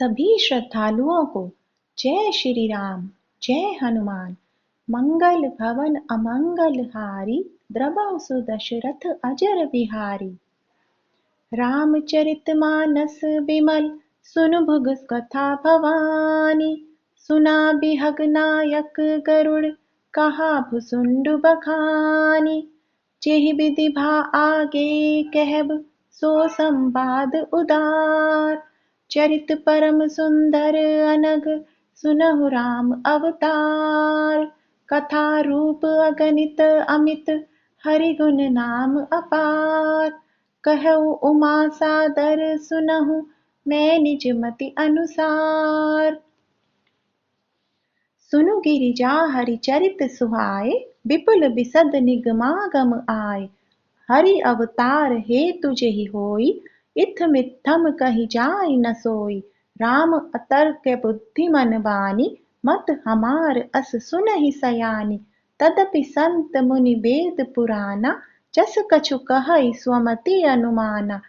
सभी श्रद्धालुओं को जय श्री राम, जय हनुमान। मंगल भवन अमंगल हारी, द्रवहु सुदशरथ अजर बिहारी। रामचरितमानस बिमल, सुनु भुग कथा भवानी। सुना बिहग नायक गरुड़, कहा भुसुंड बखानी। जेहि विधि भा आगे कहब, सो संवाद उदार। चरित परम सुंदर अनग, सुनहु राम अवतार। कथा रूप अगणित अमित, हरि गुण नाम अपार। कहु उमा सादर सुनहु, मैं निज मति अनुसार। सुनु गिरिजा हरि चरित सुहाए, विपुल बिसद निगमागम आए। हरि अवतार हेतु जेहि होई, इत्थ मित्थम कहि जाय न सोई। राम अतर्क बुद्धिमन बानी, मत हमार अस सुनहि सयानी। तदपि संत मुनि वेद पुराना, जस कछु कहै स्वमति अनुमाना।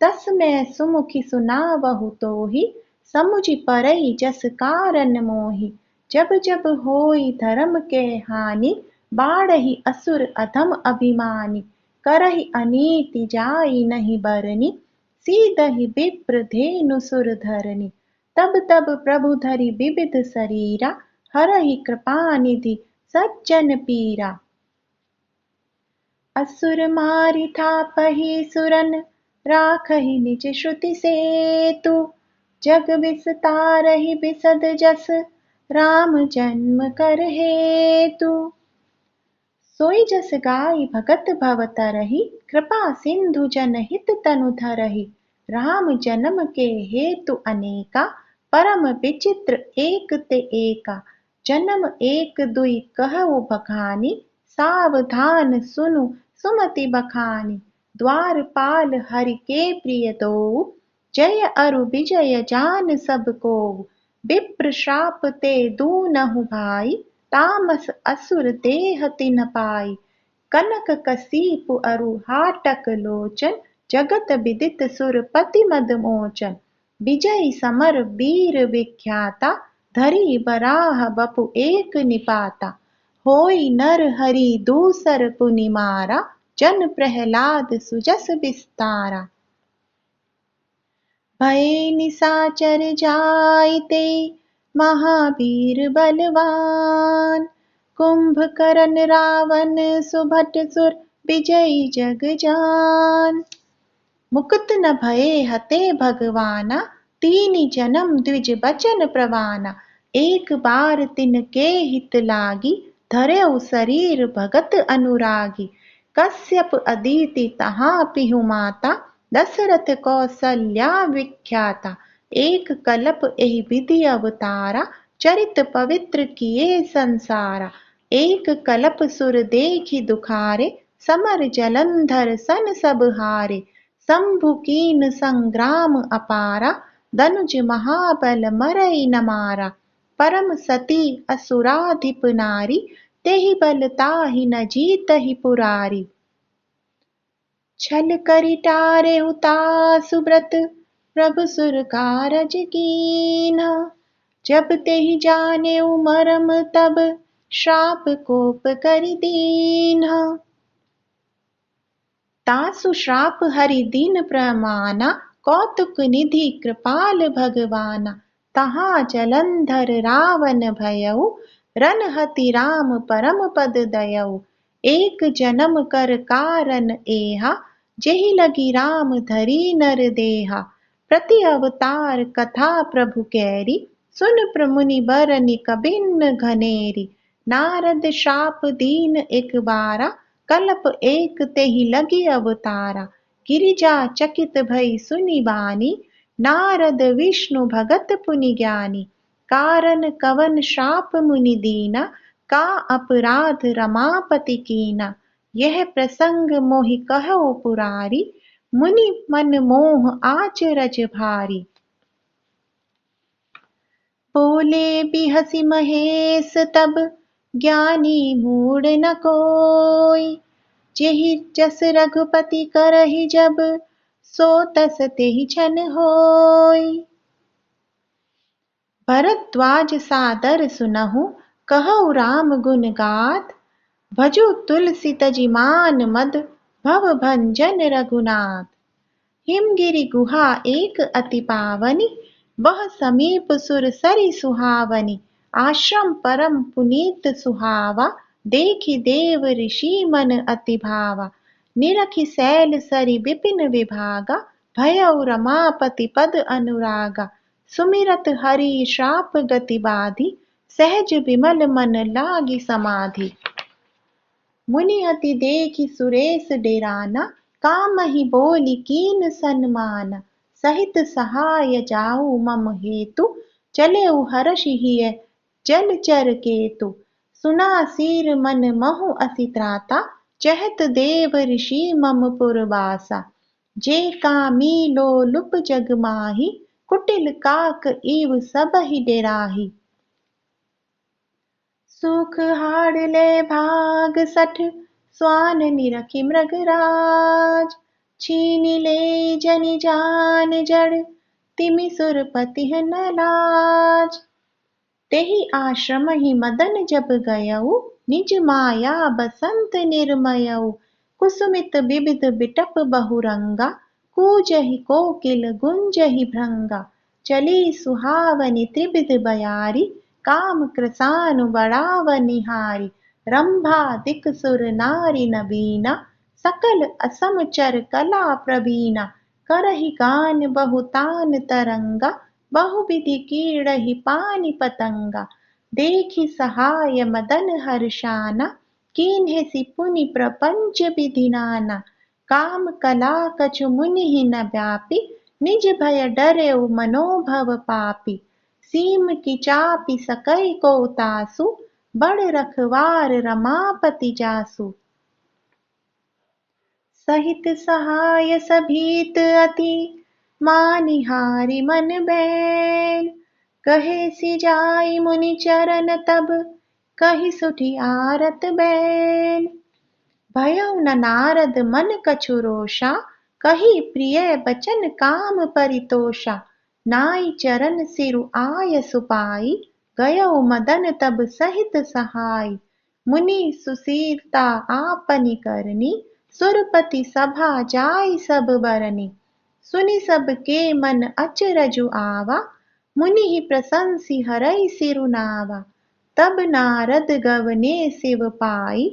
तस मैं सुमुखि सुनावहु तोहि, समुझि परई जस कारण मोहि। जब जब होई धर्म के हानि, बाढ़हि असुर अधम अभिमानी। करहि अनीति जाई नहीं बरनी, सीदहि विप्र धेनु सुर धरनी। तब तब प्रभु धरि विविध शरीरा, हरहि कृपा निधि सज्जन पीरा। असुर मारि थापहि सुरन, राखहि निज श्रुति सेतु। जग विस्तारहि बिसद जस, राम जन्म कर हेतु। सोई जस गाई भगत भव तरहि, कृपा सिंधु जनहित तनु धरहि। राम जन्म के हेतु अनेका, परम विचित्र एक ते एका। जन्म एक दुई कहु बखानी, सावधान सुनु सुमति बखानी। द्वारपाल हरि के प्रिय दोऊ, जय अरु विजय जान सब कोऊ। विप्र श्राप ते दूनहु भाई, तामस असुर देह तिन्ह पाई। कनक कसीपु अरु हाटक लोचन, जगत विदित सुरपति मद मोचन। विजयी समर वीर विख्याता, धरी बराह बपु एक निपाता। होई नर हरि दूसर पुनि मारा, जन प्रहलाद सुजस विस्तारा। भये निसाचर जाइते, महावीर बलवान। कुंभकर्ण रावण सुभट सुर, विजयी जग जान। मुकुत न भये हते भगवाना, तीनि जन्म द्विज बचन प्रवाना। एक बार तिनके हित लागी, धरऊ शरीर भगत अनुरागी। कश्यप अदिति तहाँ पिहु माता, दशरथ कौसल्या विख्याता। एक कल्प एहि विधि अवतारा, चरित पवित्र किए संसारा। एक कल्प सुर देखि दुखारे, समर जलंधर सन सब हारे। शंभु कीन संग्राम अपारा, दनुज महाबल मरई न मारा। परम सती असुराधिप नारी, तेहि बल ताहि न जीतहि पुरारी। छल करि टारेहु तासु व्रत, प्रभु सुर कारज कीन्हा। जब तेहि जानेउ मरम तब, श्राप कोप करि दीन्हा। तासु श्राप हरि दीन प्रमाना, कौतुक निधि कृपाल भगवाना। तहाँ जलंधर रावण भयउ, रनहति राम परम पद दयउ। एक जन्म कर कारण एहा, जेहि लगी राम धरी नर देहा। प्रति अवतार कथा प्रभु कैरी, सुन प्रमुनि बरनि कबिन्न घनेरी। नारद शाप दीन एक बारा, कल्प एक तेहि लगी अवतारा। गिरिजा चकित भई सुनि बानी, नारद विष्णु भगत पुनि ज्ञानी। कारण कवन शाप मुनि दीना, का अपराध रमापति कीना। यह प्रसंग मोहि कहु पुरारी, मुनि मन मोह आचरज भारी। बोले बिहसि महेश तब, ज्ञानी मूढ़ न कोई। जेहि जस रघुपति करहि जब, सो तस तेहि छन होई। भरद्वाज सादर सुनहु कहु राम गुण गाथ। भजु तुलसी तजि मान मद भव भंजन रघुनाथ। हिमगिरि गुहा एक अति पावनी बह समीप सुर सरि सुहावनी। आश्रम परम पुनीत सुहावा देखि देव ऋषि मन अति भावा। निरखि सैल सरि विपिन विभागा भयउ रमापति पद अनुरागा। सुमिरत हरि श्राप गति बाधी सहज विमल मन लागी समाधि। मुनि अति देखि सुरेश डेराना कामहि बोली कीन सन्माना। सहित सहाय जाऊ मम हेतु चलेउ हर्षि हिय जलचर केतु। सुना सीर मन महु असि त्राता चहत देव ऋषि मम पुरवासा। जे कामी लोलुप जग माही कुटिल काक इव सबहि डेराही। सुख हाड़ले भाग सठ स्वान निरखि मृगराज। छीनि ले जनि जान जड़ तिमि सुरपति न लाज। तेहि आश्रम ही मदन जब गयउ निज माया बसंत निर्मयउ। कुसुमित विविध बिटप बहुरंगा कूजहि कोकिल गुंजहि भृंगा। चली सुहावनी त्रिविध बयारी काम कृसानु बड़ावनिहारी। रंभा दिक सुर नारी नबीना सकल असम चर कला प्रवीणा। करहि गान बहुतान तरंगा बहुविधि कीड़हि पानि पतंगा। देखि सहाय मदन हर्षाना कीन्हे पुनि प्रपंच विधि नाना। काम कला कछु मुनि न व्यापी निज भय डरेउ मनोभव पापी। सीम की चापी सकई को तासु बड़ रखवार रमापति जासु। सहित सहाय सभीत अति मानिहारी मन बैन। कहे सि जाई मुनि चरण तब कहि सुठी आरत बैन। भयउ न नारद मन कछु रोषा कही प्रिय बचन काम परितोषा। नाई चरण सिरु आय सुपाई गयउ मदन तब सहित सहाय। मुनि सुशीलता आपनि करनी सुरपति सभा जाई सब बरनी। सुनि सब के मन अचरजु आवा मुनि ही प्रशंसी हरई सिरुनावा। तब नारद गवने शिव पाई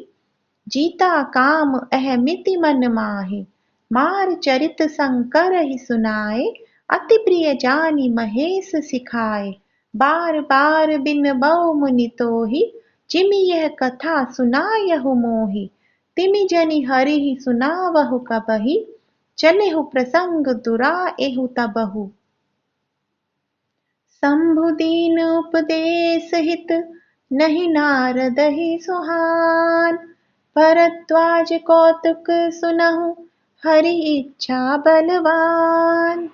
जीता काम अहमिति मन माहि। मार चरित शंकर ही सुनाए अति प्रिय जानी महेश सिखाए। बार बार बिन बउ मुनि तोहि जिमि यह कथा सुनायहु मोहि। तिमि जनि हरिहि सुनावहु कबहि चलेहु प्रसंग दुराएहु तबहु। शंभु दीन उपदेश हित नहीं नारदहि सुहान। भरद्वाज कौतुक सुनहु हरि इच्छा बलवान।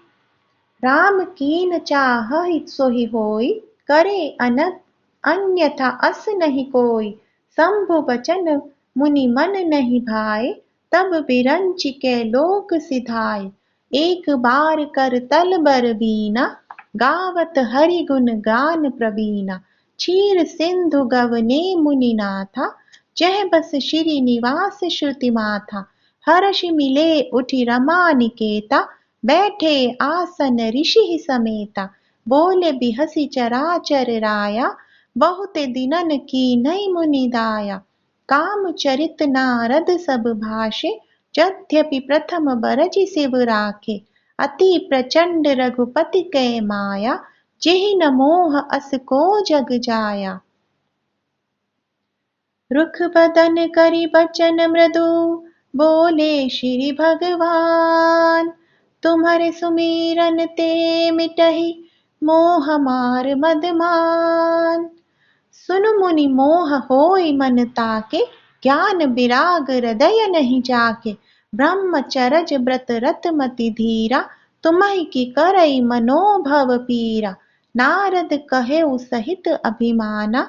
राम कीन चाहहि सोहि होई करे अन्यथा अस नहीं कोई। शंभु बचन मुनि मन नहीं भाए तब बिरंचि के लोक सिधाए। एक बार कर तल बर बीना गावत हरि गुण गान प्रवीणा। क्षीर सिंधु गवने मुनि नाथा जह बस श्री निवास श्रुति माथा। हर्षि मिले उठि रमा निकेता बैठे आसन ऋषि समेता। बोले बिहसी चराचर राया बहुते दिनन की नई मुनि दाया। काम चरित नारद सब भाषे यद्यपि प्रथम बरजि शिव राखे। अति प्रचंड रघुपति कै माया जेहि न मोह अस को जग जाया। रुख बदन करि बचन मृदु बोले श्री भगवान। तुम्हारे सुमिरन ते मिटहि मोह मार मदमान। सुनु मुनि मोह होई मन ताके ज्ञान विराग हृदय नहीं जाके। ब्रह्मचरज व्रत रत मति धीरा तुम्हि की करई मनोभव पीरा। नारद कहेउ सहित अभिमाना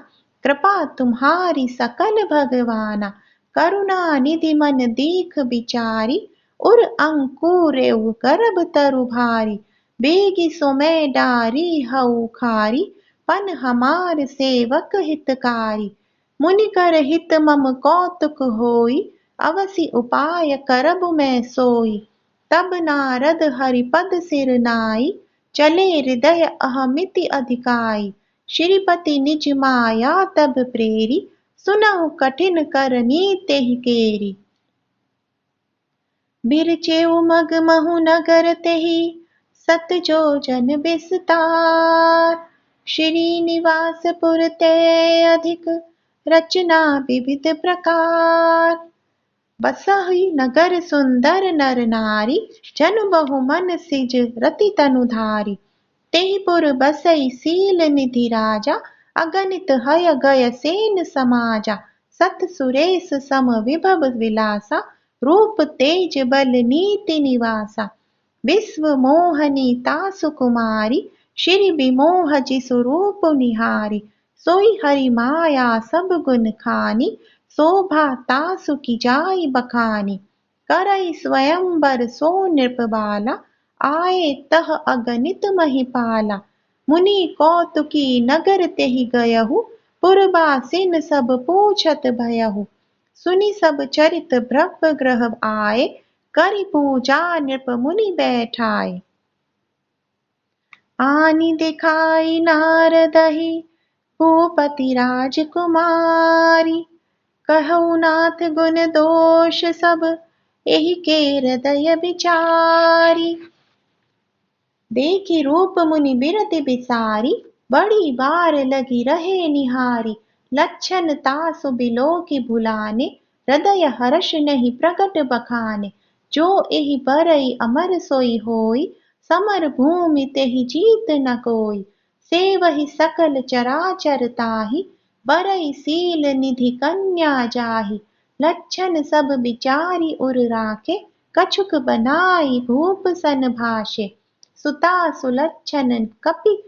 कृपा तुम्हारी सकल भगवाना। करुणा निधि मन दीख बिचारी उर अंकुरेउ करब तरु भारी। बेगी सोमै डारी हऊ खारी पन हमार सेवक हितकारी। मुनि कर हित मम कौतुक होई, अवसि उपाय करब मैं सोई। तब नारद हरिपद सिर नाई, चले हृदय अहमिति अधिकाई। श्रीपति निज माया तब प्रेरी, सुनहु कठिन करनी तेहि केरी। बिरचेउ मग महु नगर तेहि, सत जो जन विस्तार। श्रीनिवास पुर ते अधिक, रचना विविध प्रकार। बसहि नगर सुंदर नर नारी, जनु बहु मन सिज रति तनु धारी। तेहि पुर बसई सील निधि राजा, अगणित हय गय सेन समाजा। सत सुरेश सम विभव विलासा, रूप तेज बल नीति निवासा। विश्व मोहनी तासु कुमारी, श्री विमोह जिसु रूप निहारी। सोई हरि माया सब गुण खानी, शोभा तासु की जाई बखानी। करई स्वयंवर सो नृप बाला, आए तह अगणित महिपाला। मुनि कौतुकी नगर तेहि गयहु, पुरबासिन सब पूछत भयहु। सुनि सब चरित भव्य ग्रह आए, करि पूजा नृप मुनि बैठाए। आनि दिखाई नारदहि, भूपति राजकुमारी। कहु नाथ गुण दोष सब, एहि के हृदय विचारी। देखि रूप मुनि बिरति बिसारी, बड़ी बार लगी रहे निहारी। लक्षण तासु बिलोकि भुलाने, हृदय हर्ष नहीं प्रगट बखाने। जो एहि बरई अमर सोई होई, समर भूमि तेहि जीत न कोई। सेवहि सकल चराचर ताहि, बरई सील निधि कन्या जाहि। लक्षण सब विचारी उर राखे, कछुक बनाई भूप सन भाषे। सुता सुलक्षण कपि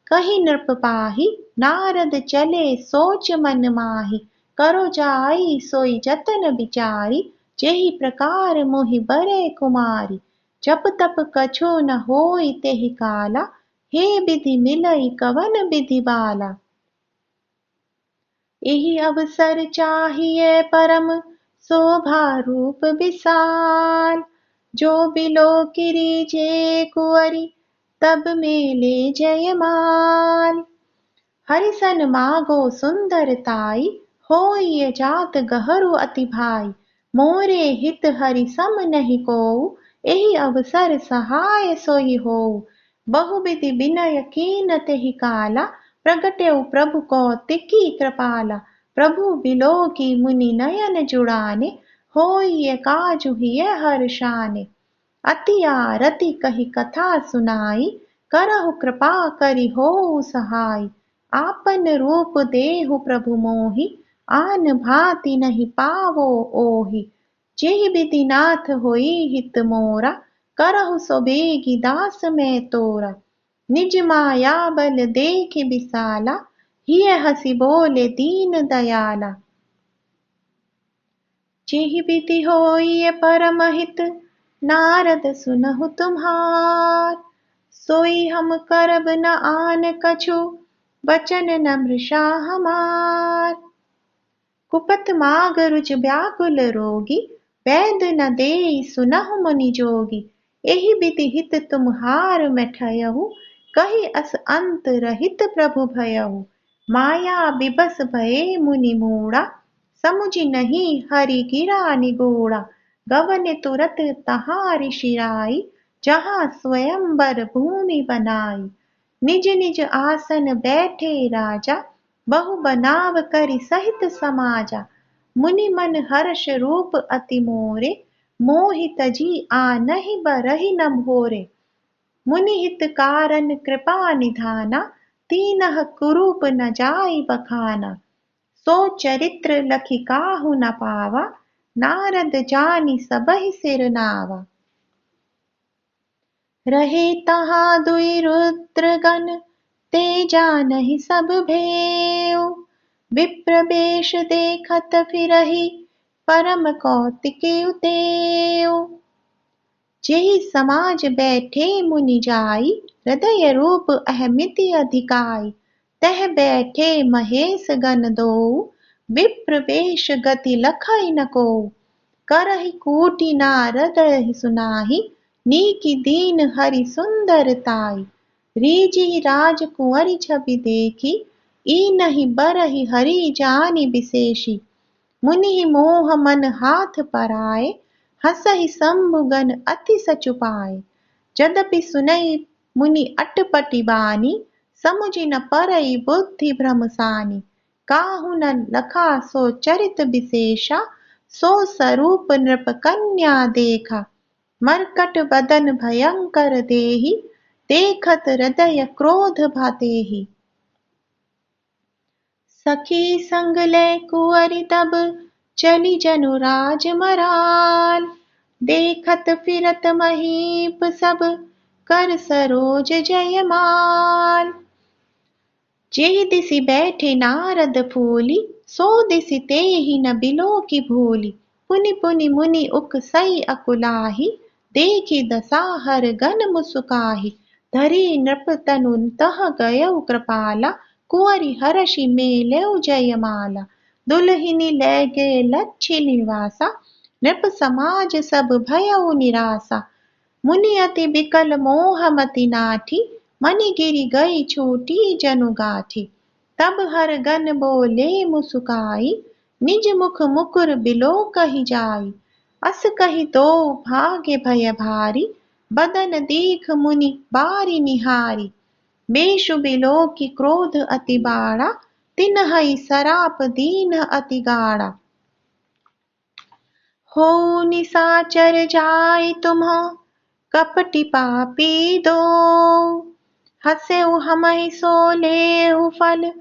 कहि नृप पाहि, नारद चले सोच मन माहि। करो जाई सोई जतन बिचारी, जेहि प्रकार मोहि बरै कुमारी। जप तप कछु न होई तेहि काला, हे विधि मिलई कवन विधि बाला। एहि अवसर चाहिए परम, शोभा रूप विशाल। जो बिलोकि रीझे कुंवरी, तब मेले जयमाल। हरिसन मागो सुंदर ताई, होई जात गहरू अति भाई। मोरे हित हरि सम नहीं कोउ, एहि अवसर सहाय सोई होउ। बहुविधि विनय कीन तेहि काला, प्रगटेउ प्रभु कौतिकी कृपाला। प्रभु बिलोकि मुनि नयन जुड़ाने, होई काजु हिय हर्षाने। अति आरती कहि कथा सुनाई, करहु कृपा करि होउ सहाय। आपन रूप देहु प्रभु मोहि, आन भांति नहीं पावो ओहि। जेहि विधि नाथ होई हित मोरा, करहु सो बेगी दास मैं तोरा। निज माया बल देखि विसाला, हिय हसी बोले दीन दयाला। जेहि विधि होई परम हित, नारद सुनहु तुम्हार। सोई हम करब न आन कछु, बचन न मृषा हमार। कुपथ माग रुच व्याकुल रोगी, वैद न देई सुनहु मुनि जोगी। एहि विधि हित तुम्हार मैं ठयहु, कहि अस अंत रहित प्रभु भयहु। माया विबस भये मुनि मूढ़ा, समुझि नहीं हरि गिरा निगूढ़ा। गवन तुरत तहाँ ऋषि राई, जहाँ स्वयंवर भूमि बनाई। निज निज आसन बैठे राजा, बहु बनाव करि सहित समाजा। मुनि मन हर्ष रूप अति मोरे, मोहि तजी आनहि बरहि न भोरे। मुनि हित कारण कृपा निधाना, तीनह कुरूप न जाई बखाना। सो चरित्र लखि काहू न पावा, नारद जानि सबहि सिर नावा। रहे तहाँ दुई रुद्रगण, ते जानहि सब भेउ। विप्र बेश देखत फिरहि, परम कौतिकेउ तेउ। जेहि समाज बैठे मुनि जाई, हृदय रूप अहमिति अधिकाई। तह बैठे महेश गण दो, विप्र वेश गति लखई न को। करहि कूटि नारद सुनाहि, नीकी दीन हरि सुंदरताई। रीझि राजकुंवरि छवि देखी, ई बरहि हरि जानि विशेषी। मुनि मोह मन हाथ पराए, हंसहि शंभु गण अति सचुपाए। यद्यपि सुनई मुनि अटपटी बानी, समुझि न परई बुद्धि भ्रम सानी। काहू न लखा सो चरित विशेषा, सो स्वरूप नृप कन्या देखा। मरकट बदन भयंकर देहि, देखत हृदय क्रोध भातेहि। सखी संग लय कुंवरि तब, चली जनु राज मराल। देखत फिरत महीप सब, कर सरोज जयमाल। जेहि दिसि बैठे नारद फूली, सो दिसि तेहि न बिलो की भूली। पुनि पुनि मुनि उकसई अकुलाहि, देखि दसाहर गण मुसुकाहि। धरि नृप तनु तह गयउ कृपाला, कुंवरि हरषि मेलउ जयमाला। दुलहिनी लै गे लच्छी निवासा, नृप समाज सब भयउ निरासा। मुनि अति बिकल मोह मति नाठी, मनि गिरि गई छूटी जनु गाठी। तब हर गण बोले मुसुकाई, निज मुख मुकुर बिलो कहि जाई। अस कहि तो भाग्य भय भारी, बदन दीख मुनि बारी निहारी। बेशु बिलो की क्रोध अति बाड़ा, तिन्हइ सराप दीन अति गाड़ा। हो निसाचर जाय तुम्ह, कपटी पापी दो। हँसेउ हमहि सो लेहु फल,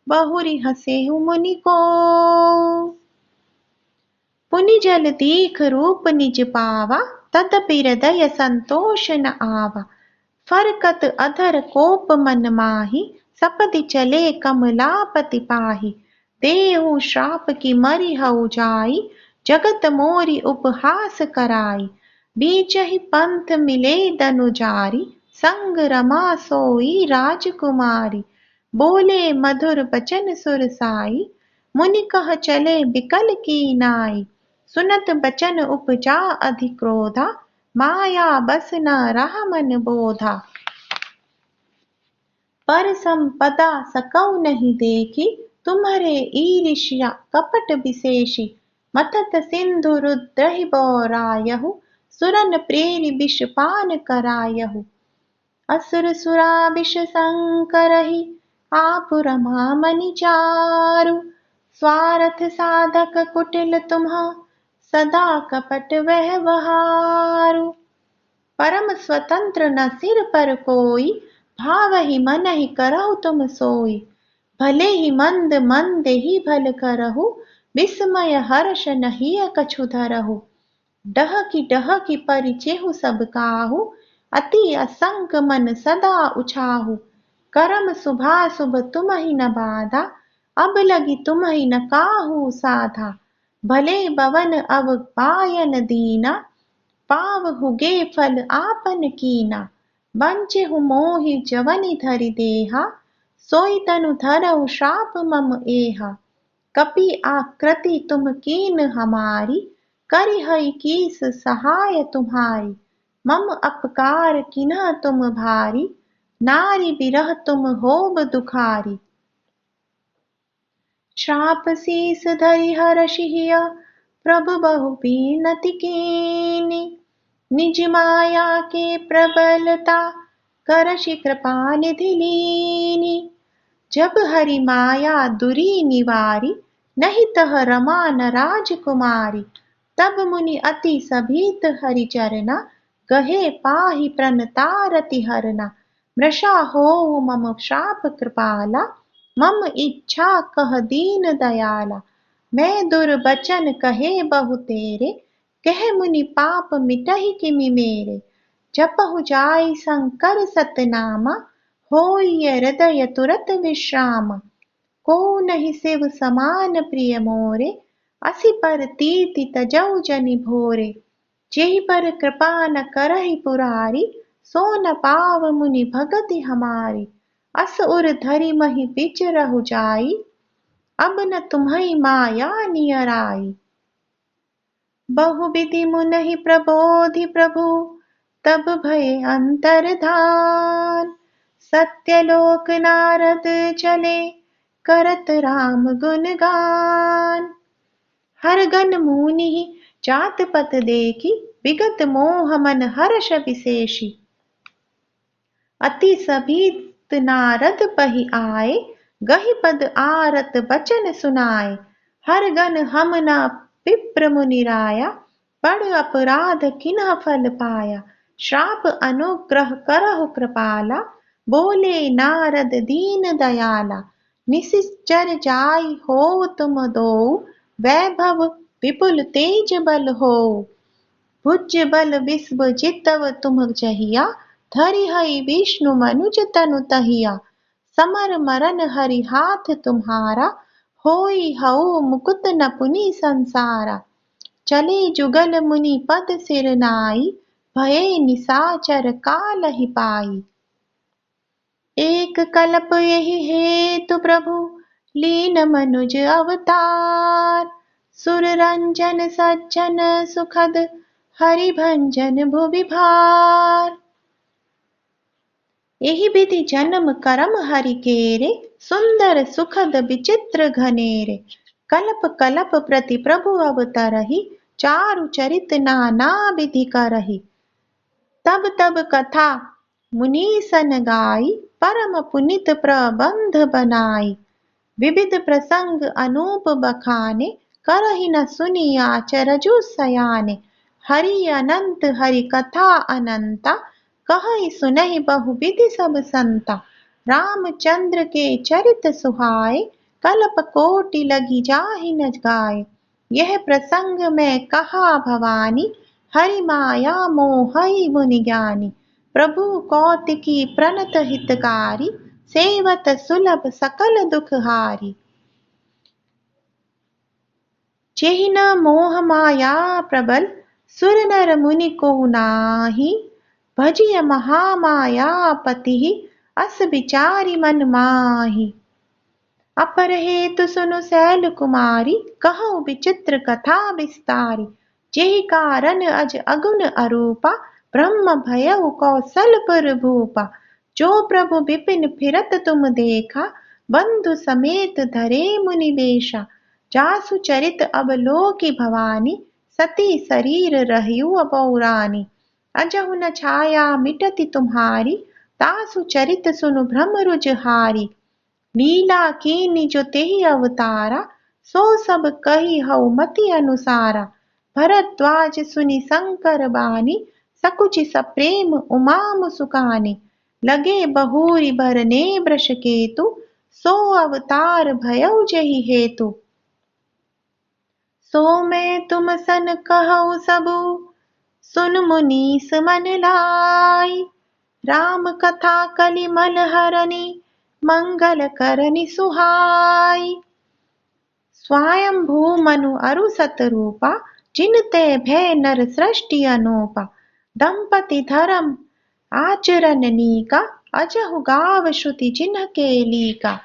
बहुरि हँसेहु मुनि को। पुनि जल दीख रूप निज पावा, तदपि हृदय संतोष न आवा। फरकत अधर कोप मन माहि, सपदि चले कमलापति पाहि। देहु श्राप की मरिहउ जाई, जगत मोरी उपहास कराई। बीचहि पंथ मिले दनुजारी, संग रमा सोई राजकुमारी। बोले मधुर बचन सुरसाई, मुनि कह चले बिकल की नाई। सुनत बचन उपजा अधि क्रोधा, माया बस न रहा मन बोधा। पर संपदा सकौ नहीं देखी, तुम्हरे ईर्ष्या कपट विशेषी। मथत सिंधु रुद्रहि बौरायहु, सुरन प्रेरि विष पान करायहु। असुर सुरा विष संकरहि, आप रमा मनि चारु। स्वार्थ साधक कुटिल तुम्ह, सदा कपट व्यवहारु। परम स्वतंत्र न सिर पर कोई, भावहि मनहि करहु तुम सोई। भले ही मंद मंद ही भल करहु, विस्मय हर्ष नहिय कछु धरहु। डहकी परिचेहु सब काहू, अति असंक मन सदा उछाहु। करम शुभाशुभ तुम्हि न बाधा, अब लगी तुम्हि न काहू साधा। भले बवन अब पायन दीना, पावहुगे फल आपन कीना। बंचेहु मोहि जवनि धरि देहा, सोई तनु धरहु श्राप मम एहा। कपि आकृति तुम कीन हमारी, करिहइ कीस सहाय तुम्हारी। मम अपकार किन्ह तुम भारी, नारी बिरह तुम होब दुखारी। श्राप शीस धरि हरषिहिय, प्रभु बहु बीनति कीनी। निज माया के प्रबलता, करषि कृपा निधि लीनी। जब हरि माया दुरी निवारी, नहीं तह रमा न राजकुमारी। तब मुनि अति सभीत हरि चरना, गहे पाहि प्रणतारति हरना। मृषा होउ मम श्राप कृपाला, मम इच्छा कह दीन दयाला। मैं दुर्बचन कहे बहु तेरे, कह मुनि पाप मिटहि किमि मेरे। जपहु जाई शंकर सतनामा, होइय हृदय तुरत विश्राम। को नहीं शिव समान प्रिय मोरे, असि पर तीर्ति तजौ जनि भोरे। जेहि पर कृपा न करहि पुरारी, सो न पाव मुनि भगति हमारी। अस उर धरि मही बिच रहु जाई, अब न तुम्हई माया नियर आई। बहुविधि मुनहि प्रबोधि प्रभु, तब भये अंतर्धान। सत्यलोक नारद चले, करत राम गुणगान। हर गन मुनि जात पत देखी, विगत मोह मन हर्ष विशेषी। अति सभीत नारद पहि आए, गहि पद आरत बचन सुनाए। हर गन हम न विप्र मुनि राया, बड़ अपराध किन्ह फल पाया। श्राप अनुग्रह करहु कृपाला, बोले नारद दीन दयाला। निशिचर जाई होव तुम दोऊ, वैभव विपुल तेज बल होऊ। भुज बल विश्व जितव तुम जहिया, धरि हई विष्णु मनुज तनु तहिया। समर मरन हरि हाथ तुम्हारा, होई हऊ मुकुत न पुनि संसारा। चले जुगल मुनि पद सिर नाई, भये निसाचर कालहि पाई। एक कल्प यही हेतु प्रभु, लीन मनुज अवतार। सुर रंजन सज्जन सुखद, हरि भंजन भुवि भार। एहि विधि जन्म करम हरि केरे, सुंदर सुखद विचित्र घनेरे। कल्प कल्प प्रति प्रभु अवतरहि, चारु चरित नाना विधि करहि। तब तब कथा मुनीसन गाई, परम पुनित प्रबंध बनाई। विविध प्रसंग अनूप बखाने, करहि न सुनी आचरजु सयाने। हरि अनंत हरि कथा अनंता, कहहि सुनहि बहुविधि सब संता। रामचंद्र के चरित सुहाए, कल्प कोटि लगी जाहि न गाए। यह प्रसंग मैं कहा भवानी, हरि माया मोहहि मुनि ज्ञानी। प्रभु कौतिकी प्रणत हितकारी, सेवत सुलभ सकल दुख हारी। जेहि न मोह माया प्रबल, सुर नर मुनि को नाही। भजिय महामाया पति, अस विचारी मन माही। अपर हेतु सुनु शैल कुमारी, कहूँ विचित्र कथा विस्तारी। जेहि कारण अज अगुन अरूपा, ब्रह्म भयउ कौसलपुर भूपा। जो प्रभु विपिन फिरत तुम देखा, बंधु समेत धरे मुनि बेशा। जासु चरित अवलोकी भवानी, सती शरीर रहियु पौरानी। अजहु न छाया मिटति तुम्हारी, तासु चरित सुनु भ्रम रुजहारी। लीला कीनी जो तेहि अवतारा, सो सब कही हऊ मति अनुसारा। भरद्वाज सुनि शंकर बानी, सकुचि सप्रेम उमा मुसुकानी। लगे बहुरी बरने वृष केतु, सो अवतार भयउ जेहि हेतु। सो मैं तुम सन कहऊ सबु, सुन मुनीस मन लाई। राम कथा कलिमल हरनि, मंगल करनि सुहाई। स्वयंभू मनु अरु सतरूपा, जिनते भय नर सृष्टि अनूपा। दंपति धर्म आचरण नीका, अजहु गाव श्रुति जिन्ह के लीका।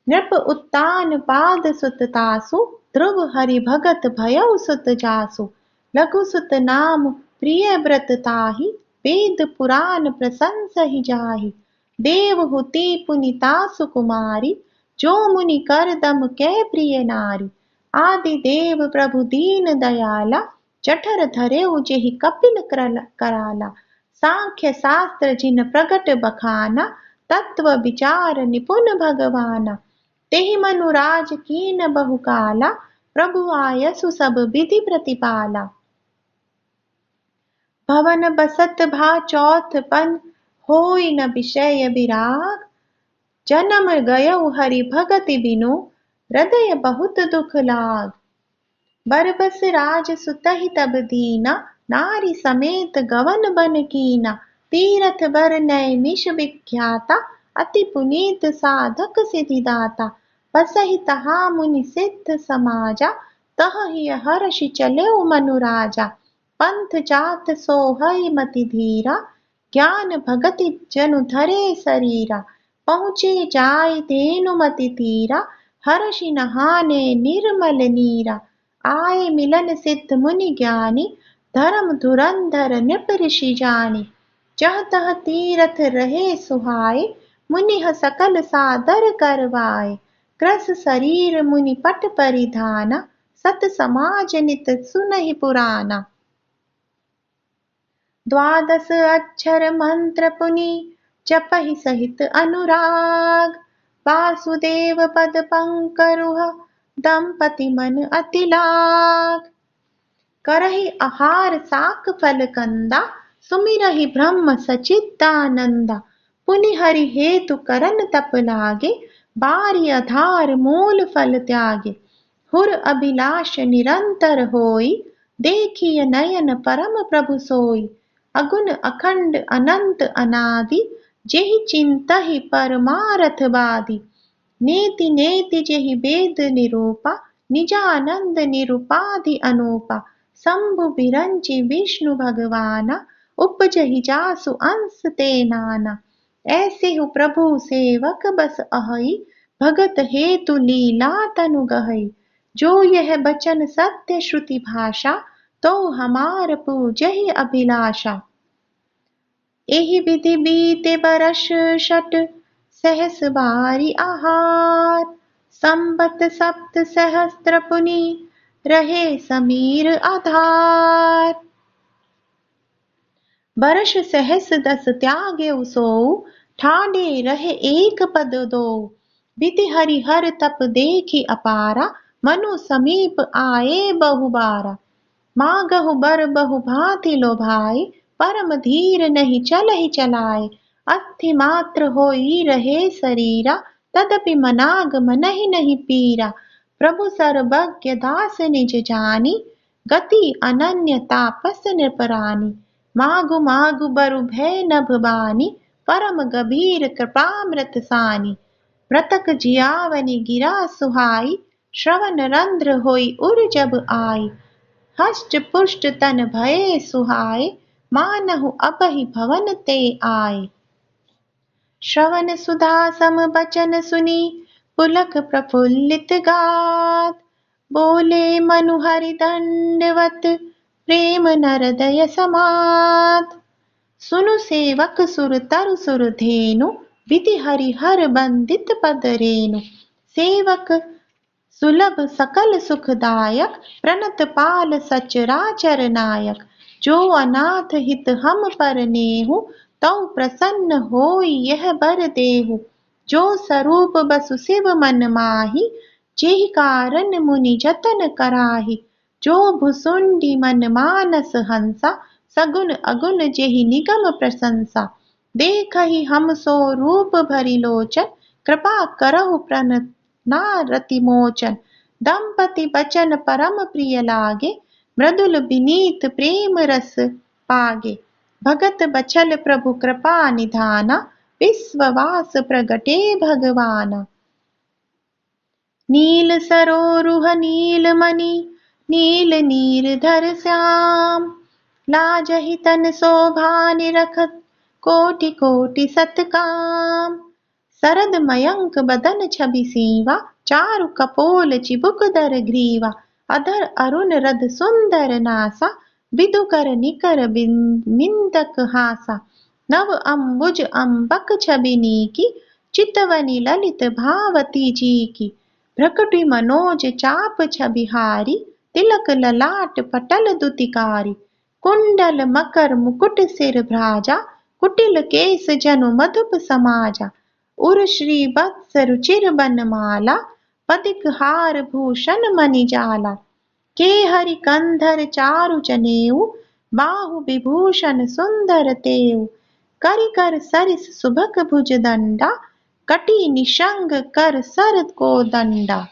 नृप उत्तान पाद सुत तासु, ध्रुव हरि भगत भयउ सुत जासु। लघु सुत नाम प्रिय व्रत ताहि, वेद पुराण प्रशंसहि जाहि। देवहूति पुनितासु कुमारी, जो मुनि कर दम कै प्रिय नारी। आदि देव प्रभु दीन दयाला, जठर धरेउ जेहि कपिल कराला। सांख्य शास्त्र जिन प्रगट बखाना, तत्व विचार निपुण भगवाना। तेहि मनुराज कीन बहुकाला, प्रभु आयसु सब विधि प्रतिपाला। भवन बसत भा चौथ पन, होई न विषय विराग। जन्म गयउ हरि भगति बिनु, हृदय बहुत दुख लाग। बरबस राज सुतहि तब दीना, नारी समेत गवन बन कीना। तीरथ बर नैमिष विख्याता, अति पुनीत साधक सिद्धिदाता। बसहि तहा मुनि सिद्ध समाजा, तहि हर्षि चलेउ मनु राजा। पंथ जात सोहई मति धीरा, ज्ञान भगति जनु धरे शरीरा। पहुँचे जाय धेनुमति तीरा, हर्षि नहाने निर्मल नीरा। आए मिलन सिद्ध मुनि ज्ञानी, धर्म धुरंधर नृप ऋषि जानी। जह तह तीरथ रहे सुहाए, मुनिह सकल सादर करवाए। कृस शरीर मुनि पट परिधाना, सत समाज नित सुनहि पुराना। द्वादश अक्षर मंत्र पुनि, जपहि सहित अनुराग। वासुदेव पद पंकरुह, दंपति मन अति लाग। करहि आहार साक फल कंदा, सुमिरहि ब्रह्म सचिदानंदा। पुनि हरि हेतु करन तप लागे, बारी आधार मूल फल त्यागे। हुर अभिलाष निरंतर होई, देखिय नयन परम प्रभु सोई। अगुण अखंड अनंत अनादि, जेहि चिंतहि परमारथ बादी। नेति नेति जेहि वेद निरूपा, निजानंद निरूपाधि अनूपा। शंभु बिरंचि विष्णु भगवाना, उपजहि जासु अंश ते नाना। ऐसे हु प्रभु सेवक बस अहै, भगत हेतु लीला तनु गहै। जो यह बचन सत्य श्रुति भाषा, तो हमार पूजहि अभिलाषा। एहि विधि बीते बरस शत, सहस बारी आहार। संबत सप्त सहस्त्र पुनि, रहे समीर आधार। बरस सहस दस त्यागे सोऊ, ठाडे रहे एक पद दोऊ। विधि हरिहर तप देखि अपारा, मनु समीप आए बहु बारा। मागहु बर बहु भांति लोभाए, परम धीर नहीं चलहि चलाए। अस्थि मात्र होई रहे शरीरा, तदपि मनाग मनहि नहीं पीरा। प्रभु सर्वज्ञ दास निज जानी, गति अनन्य तापस नृपरानी। मागु मागु बरु भय नभ बानी, परम गभीर कृपामृत सानी। मृतक जियावनि गिरा सुहाई, श्रवण रंध्र होई उर जब आई। हष्ट पुष्ट तन भये सुहाए, मानहु अबहि भवन ते आए। श्रवण सुधा सम बचन सुनी, पुलक प्रफुल्लित गात। बोले मनु हरि दंडवत, प्रेम नरदय समात। सुनु सेवक सुर तरु सुर धेनु, विधि हरिहर बंदित पद रेनु। सेवक सुलभ सकल सुखदायक, प्रणत पाल सचराचर नायक। जो अनाथ हित हम पर नेहु, तौ प्रसन्न होई यह बर देहु। जो स्वरूप बसु शिव मन माहि, जेहि कारण मुनि जतन कराहि। जो भुसुंडी मन मानस हंसा, सगुन अगुन जेहि निगम प्रशंसा। देखहि हम सो रूप भरि लोचन, कृपा करहु प्रणना रति मोचन। दंपति बचन परम प्रिय लागे, मृदुल विनीत प्रेम रस पागे। भगत बचल प्रभु कृपा निधाना, विश्ववास प्रगटे भगवाना। नील सरोरुह नील मणि, नील नीरधर श्याम। लाजहि तन शोभा निरखत, कोटि कोटि सतकाम। सरद मयंक बदन छवि सीवा, चारु कपोल चिबुक दर ग्रीवा। अधर अरुण रद सुंदर नासा, विदु कर निकर बिंदक हासा। नव अम्बुज अम्बक छवि नीकी, चितवनी ललित भावती जी की। भ्रकुटि मनोज चाप छवि हारी, तिलक ललाट पटल दुतिकारी। कुंडल मकर मुकुट सिर भ्राजा, कुटिल केस जनु मधुप समाजा। उर श्री वत्स रुचिर बनमाला, पदिक हार भूषण मणि जाला। के हरि कंधर चारु जनेऊ, बाहु विभूषण सुंदर तेऊ। करि कर सरिस सुभग भुज दंडा, कटी निशंग कर सर को दंडा।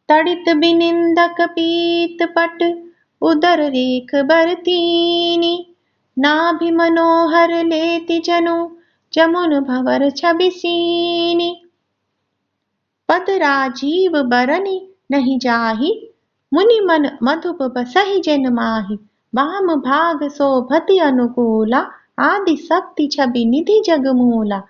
तड़ित बिनिंदक पीत पट, उदर रेख बरतीनी। नाभि मनोहर लेति जनु, जमुन भंवर छवि सीनी। पद राजीव बरनि नहीं जाहि, मुनि मन मधुप बसहि जन माहि। वाम भाग शोभति अनुकूला, आदि शक्ति छवि निधि जगमूला।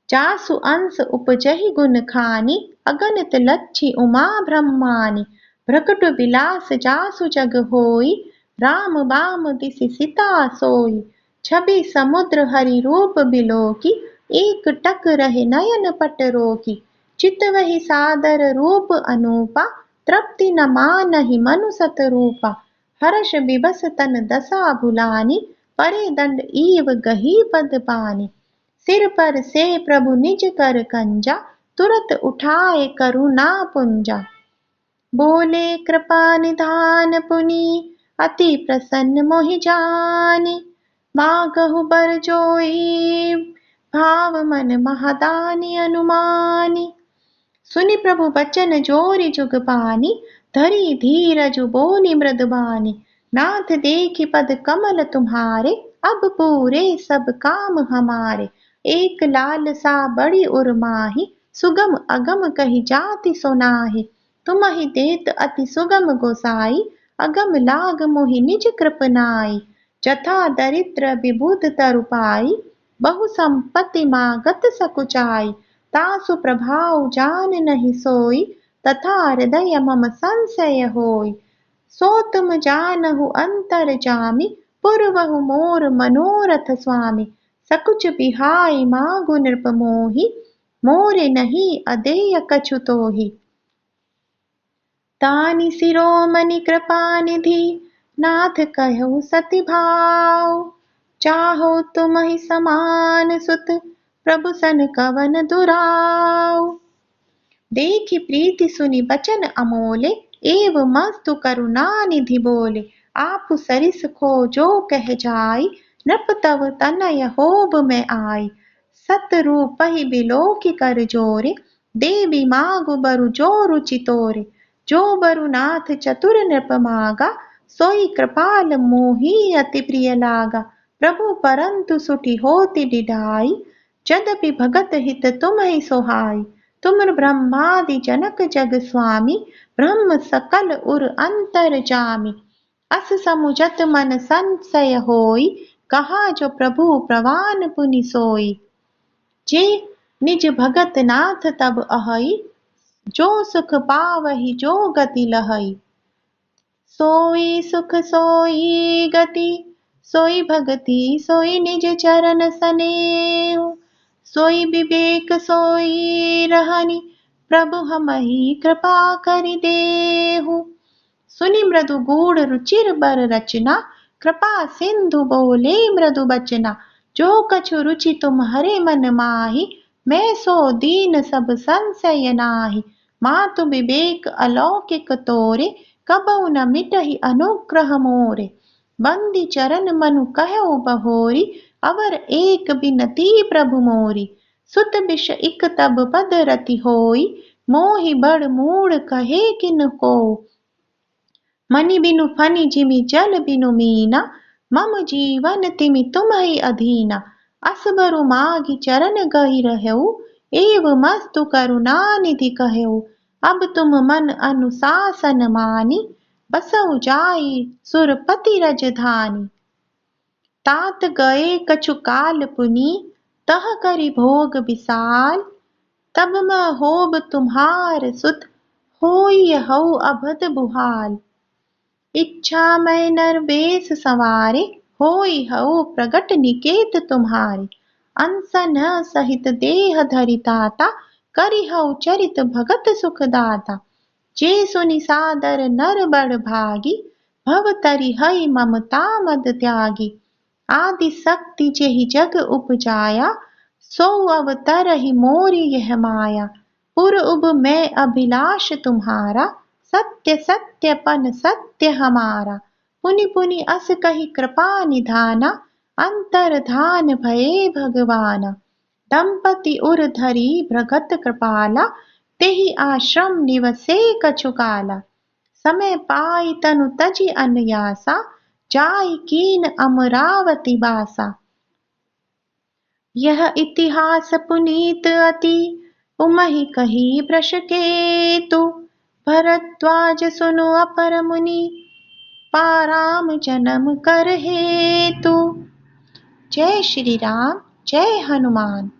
जासु अंश उपजहि गुण खानी, अगणित लच्छी उमा ब्रह्मानी। भ्रकुट विलास जासु जग होई, राम बाम दिसि सीता सोई। छवि समुद्र हरि रूप बिलोकी, एक टक रहे नयन पट रोकी। चितवहि सादर रूप अनूपा, तृप्ति न मानहि मनु सत रूपा। हर्ष विवश तन दशा भुलानी, परे दंड ईव गही पद पानी। सिर पर से प्रभु निज कर कंजा, तुरत उठाए करुणा पुंजा। बोले कृपा निधान पुनि, अति प्रसन्न मोहि जानी। मागहु बर जोई, भाव मन महदानी अनुमानी। सुनि प्रभु बचन जोरि जुग पानी, धरी धीरजु बोली मृदुबानी। नाथ देखि पद कमल तुम्हारे, अब पूरे सब काम हमारे। एक लालसा बड़ी उर्माही, सुगम अगम कही जाति सुनाहि। तुम्हि देत अति सुगम गोसाई, अगम लाग मोहि निज कृपनाई। जथा दरिद्र विबुध तरु पाई, बहु संपत्ति मागत सकुचाई। तासु प्रभाव जान नहीं सोई, तथा हृदय मम संशय होई। सो तुम जानहु अंतर जामी, पुरवहु मोर मनोरथ स्वामी। सकुच बिहाई मागु नृप मोहि, मोरे नहीं अदेय कछु तोहि। तानि शिरोमणि कृपा निधि, नाथ कहु सति भाव। चाहो तुमहि समान सुत, प्रभु सन कवन दुराव। देखि प्रीति सुनि बचन अमोले, एव मस्तु करुणा निधि बोले। आप सरिस खो जो कह जाई, नृप तव तनय होब में आई। सत रूपहि बिलोकि कर जोरे, देवी मागु बरु जो रुचि तोरे। जो बरु नाथ चतुर नृप मागा, सोई कृपाल मोहि अति प्रिय लागा। प्रभु परंतु सुठि होति डिढाई, जदपि भगत हित तुम्हि सोहाई। तुम ब्रह्मादि जनक जग स्वामी, ब्रह्म सकल उर अंतर जामी। अस समुझत मन संशय होई, कहा जो प्रभु प्रवान पुनि सोई। जे निज भगत नाथ तब अहई, जो सुख पावहि जो गति लहई। सोई सुख सोई गति, सोई भगति सोई निज चरण सनेहु। सोई विवेक सोई रहनि, प्रभु हमहि कृपा करि देहु। सुनि मृदु गूढ़ रुचिर बर रचना, कृपा सिंधु बोले मृदु बचना। जो कछु रुचि तुम्हरे मन माहि, मैं सो दीन सब संशय नाहि। मातु विवेक अलौकिक तोरे, कबहु न मिटहि अनुग्रह मोरे। बंदी चरण मनु कहु बहोरी, अवर एक बिनती प्रभु मोरी। सुत बिष इक तब पद रति होई, मोहि बड़ मूढ़ कहे किन को। मनि बिनु फनि जिमि जल बिनु मीना, मम जीवन तिमि तुम्हि अधीना। असबरु मागी चरण गहि रहेउ, एव मस्तु करुणा निधि कहेउ। अब तुम मन अनुशासन मानी, बसउ जाई सुरपति रजधानी। तात गए कछु काल पुनि, तह करि भोग विशाल। तब म होब तुम्हार सुत, होई हऊ अभद बुहाल। इच्छा मैं नरवेश संवारे, होई हऊ प्रगट निकेत तुम्हारे। अनसन सहित देह धरि ताता, करि हऊ चरित भगत सुख दाता। जे सुनि सादर नर बड़ भागी, भव तरि हई ममता मद त्यागी। आदि शक्ति जेहि जग उपजाया, सो अवतरहि मोरि यह माया। पुर उब मैं अभिलाष तुम्हारा, सत्य सत्यपन सत्य हमारा। पुनि पुनि अस कहि कृपा निधाना, अंतर्धान भये भगवाना। दंपति उर धरि भ्रगत कृपाला, तेहि आश्रम निवसे कछु काला। समय पाई तनु तजि अनयासा, जाई कीन अमरावती बासा। यह इतिहास पुनीत अति, उमहि कही वृष केतु। भरद्वाज सुनु अपर मुनि, पाराम जन्म कर हेतु। जय श्री राम, जय हनुमान।